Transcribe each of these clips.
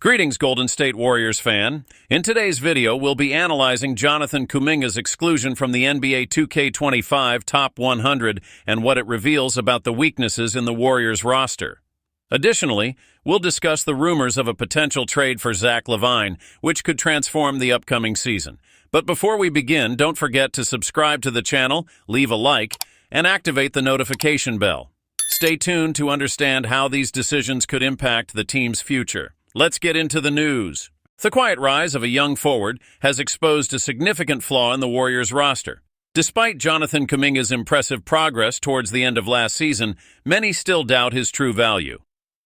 Greetings, Golden State Warriors fan. In today's video, we'll be analyzing Jonathan Kuminga's exclusion from the NBA 2K25 Top 100 and what it reveals about the weaknesses in the Warriors roster. Additionally, we'll discuss the rumors of a potential trade for Zach LaVine, which could transform the upcoming season. But before we begin, don't forget to subscribe to the channel, leave a like, and activate the notification bell. Stay tuned to understand how these decisions could impact the team's future. Let's get into the news. The quiet rise of a young forward has exposed a significant flaw in the Warriors roster. Despite Jonathan Kuminga's impressive progress towards the end of last season, many still doubt his true value.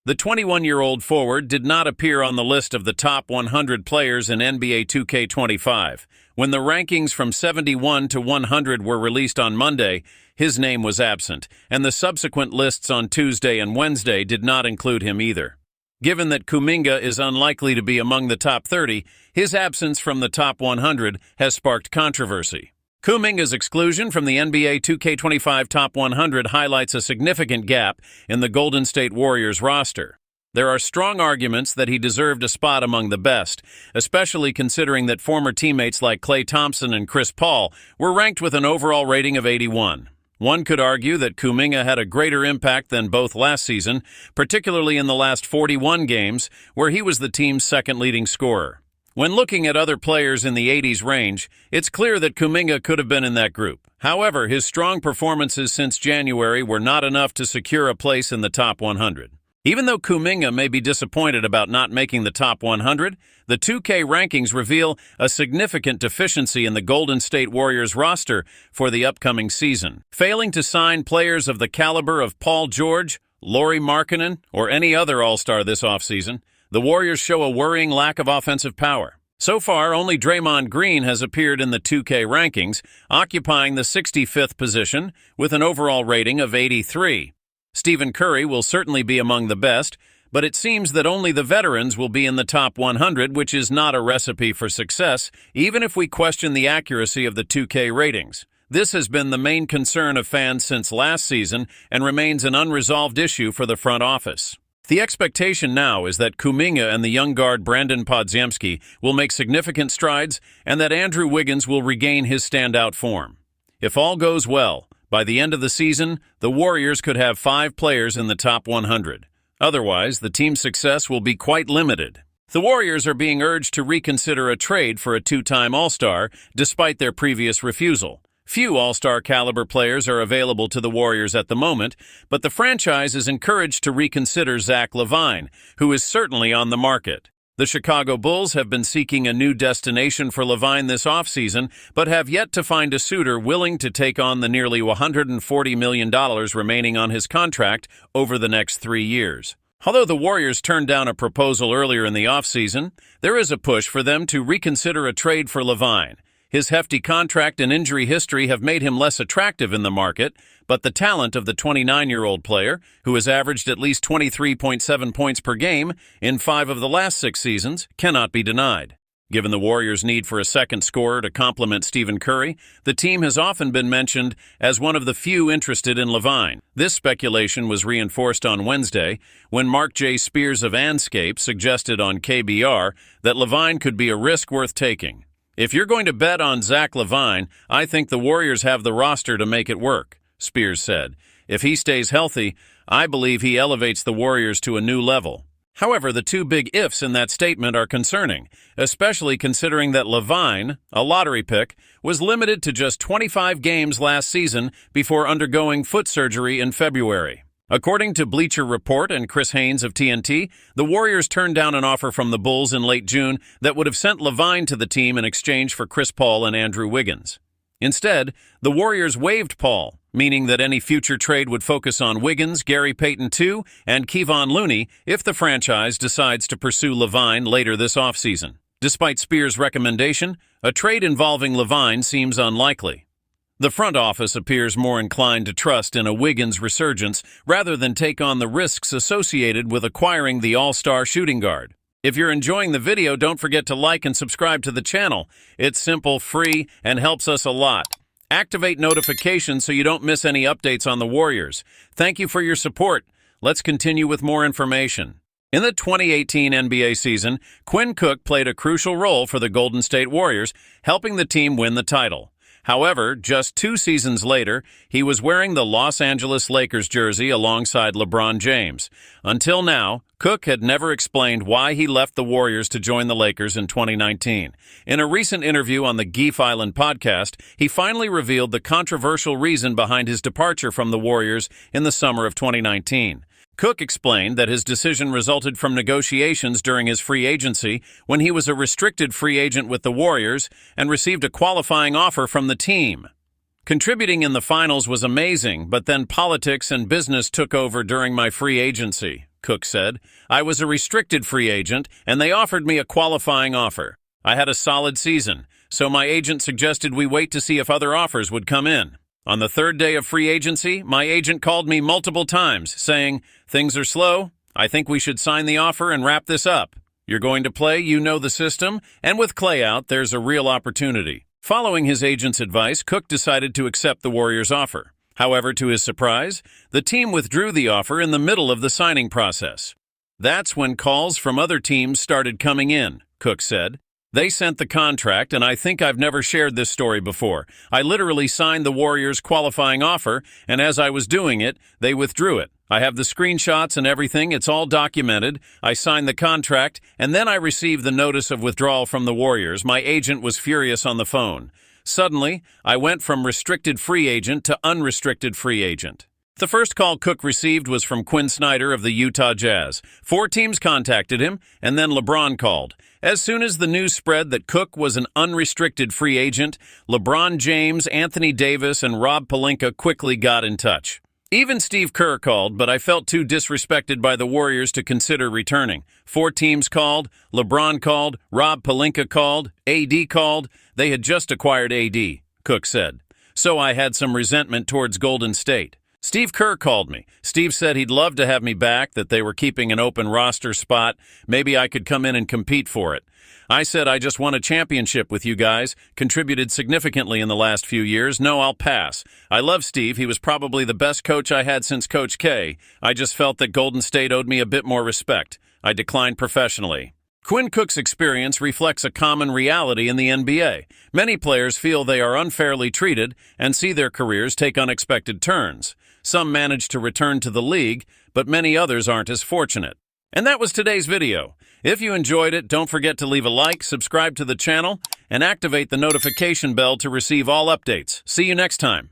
The 21-year-old forward did not appear on the list of the top 100 players in NBA 2K25. When the rankings from 71 to 100 were released on Monday, his name was absent, and the subsequent lists on Tuesday and Wednesday did not include him either. Given that Kuminga is unlikely to be among the top 30, his absence from the top 100 has sparked controversy. Kuminga's exclusion from the NBA 2K25 Top 100 highlights a significant gap in the Golden State Warriors roster. There are strong arguments that he deserved a spot among the best, especially considering that former teammates like Klay Thompson and Chris Paul were ranked with an overall rating of 81. One could argue that Kuminga had a greater impact than both last season, particularly in the last 41 games, where he was the team's second leading scorer. When looking at other players in the 80s range, it's clear that Kuminga could have been in that group. However, his strong performances since January were not enough to secure a place in the top 100. Even though Kuminga may be disappointed about not making the top 100, the 2K rankings reveal a significant deficiency in the Golden State Warriors roster for the upcoming season. Failing to sign players of the caliber of Paul George, Lauri Markkanen, or any other All-Star this offseason, the Warriors show a worrying lack of offensive power. So far, only Draymond Green has appeared in the 2K rankings, occupying the 65th position with an overall rating of 83. Stephen Curry will certainly be among the best, but it seems that only the veterans will be in the top 100, which is not a recipe for success, even if we question the accuracy of the 2K ratings. This has been the main concern of fans since last season and remains an unresolved issue for the front office. The expectation now is that Kuminga and the young guard Brandon Podziemski will make significant strides and that Andrew Wiggins will regain his standout form. If all goes well, by the end of the season, the Warriors could have 5 players in the top 100. Otherwise, the team's success will be quite limited. The Warriors are being urged to reconsider a trade for a 2-time All-Star, despite their previous refusal. Few All-Star caliber players are available to the Warriors at the moment, but the franchise is encouraged to reconsider Zach LaVine, who is certainly on the market. The Chicago Bulls have been seeking a new destination for LaVine this offseason, but have yet to find a suitor willing to take on the nearly $140 million remaining on his contract over the next 3 years. Although the Warriors turned down a proposal earlier in the offseason, there is a push for them to reconsider a trade for LaVine. His hefty contract and injury history have made him less attractive in the market, but the talent of the 29-year-old player, who has averaged at least 23.7 points per game in 5 of the last 6 seasons, cannot be denied. Given the Warriors' need for a second scorer to complement Stephen Curry, the team has often been mentioned as one of the few interested in LaVine. This speculation was reinforced on Wednesday when Mark J. Spears of Anscape suggested on KBR that LaVine could be a risk worth taking. If you're going to bet on Zach LaVine, I think the Warriors have the roster to make it work, Spears said. If he stays healthy, I believe he elevates the Warriors to a new level. However, the 2 big ifs in that statement are concerning, especially considering that LaVine, a lottery pick, was limited to just 25 games last season before undergoing foot surgery in February. According to Bleacher Report and Chris Haynes of TNT, the Warriors turned down an offer from the Bulls in late June that would have sent LaVine to the team in exchange for Chris Paul and Andrew Wiggins. Instead, the Warriors waived Paul, meaning that any future trade would focus on Wiggins, Gary Payton II, and Kevon Looney if the franchise decides to pursue LaVine later this offseason. Despite Spears' recommendation, a trade involving LaVine seems unlikely. The front office appears more inclined to trust in a Wiggins resurgence rather than take on the risks associated with acquiring the all-star shooting guard. If you're enjoying the video, don't forget to like and subscribe to the channel. It's simple, free, and helps us a lot. Activate notifications so you don't miss any updates on the Warriors. Thank you for your support. Let's continue with more information. In the 2018 NBA season, Quinn Cook played a crucial role for the Golden State Warriors, helping the team win the title. However, just 2 seasons later, he was wearing the Los Angeles Lakers jersey alongside LeBron James. Until now, Cook had never explained why he left the Warriors to join the Lakers in 2019. In a recent interview on the Geef Island podcast, he finally revealed the controversial reason behind his departure from the Warriors in the summer of 2019. Cook explained that his decision resulted from negotiations during his free agency when he was a restricted free agent with the Warriors and received a qualifying offer from the team. Contributing in the finals was amazing, but then politics and business took over during my free agency, Cook said. I was a restricted free agent, and they offered me a qualifying offer. I had a solid season, so my agent suggested we wait to see if other offers would come in. On the 3rd day of free agency, my agent called me multiple times, saying, "Things are slow. I think we should sign the offer and wrap this up. You're going to play, you know the system, and with Clay out, there's a real opportunity." Following his agent's advice, Cook decided to accept the Warriors' offer. However, to his surprise, the team withdrew the offer in the middle of the signing process. That's when calls from other teams started coming in, Cook said. They sent the contract, and I think I've never shared this story before. I literally signed the Warriors' qualifying offer, and as I was doing it, they withdrew it. I have the screenshots and everything. It's all documented. I signed the contract, and then I received the notice of withdrawal from the Warriors. My agent was furious on the phone. Suddenly, I went from restricted free agent to unrestricted free agent. The first call Cook received was from Quinn Snyder of the Utah Jazz. 4 teams contacted him, and then LeBron called. As soon as the news spread that Cook was an unrestricted free agent, LeBron James, Anthony Davis, and Rob Pelinka quickly got in touch. Even Steve Kerr called, but I felt too disrespected by the Warriors to consider returning. 4 teams called, LeBron called, Rob Pelinka called, AD called. They had just acquired AD, Cook said. So I had some resentment towards Golden State. Steve Kerr called me. Steve said he'd love to have me back, that they were keeping an open roster spot. Maybe I could come in and compete for it. I said I just won a championship with you guys, contributed significantly in the last few years. No, I'll pass. I love Steve. He was probably the best coach I had since Coach K. I just felt that Golden State owed me a bit more respect. I declined professionally. Quinn Cook's experience reflects a common reality in the NBA. Many players feel they are unfairly treated and see their careers take unexpected turns. Some manage to return to the league, but many others aren't as fortunate. And that was today's video. If you enjoyed it, don't forget to leave a like, subscribe to the channel, and activate the notification bell to receive all updates. See you next time.